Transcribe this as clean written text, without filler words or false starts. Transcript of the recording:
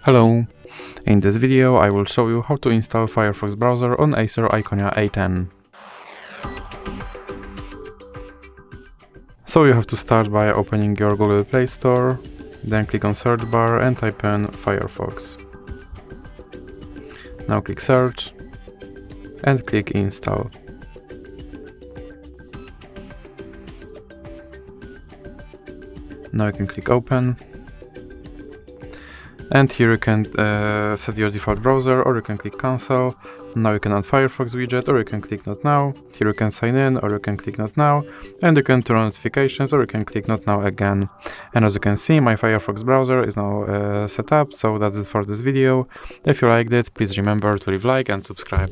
Hello! In this video I will show you how to install Firefox browser on Acer Iconia A10. So you have to start by opening your Google Play Store, then click on search bar and type in Firefox. Now click search and click install. Now you can click open. And here you can set your default browser, or you can click cancel. Now you can add Firefox widget, or you can click not now. Here you can sign in, or you can click not now. And you can turn on notifications, or you can click not now again. And as you can see, my Firefox browser is now set up, so that's it for this video. If you liked it, please remember to leave a like and subscribe.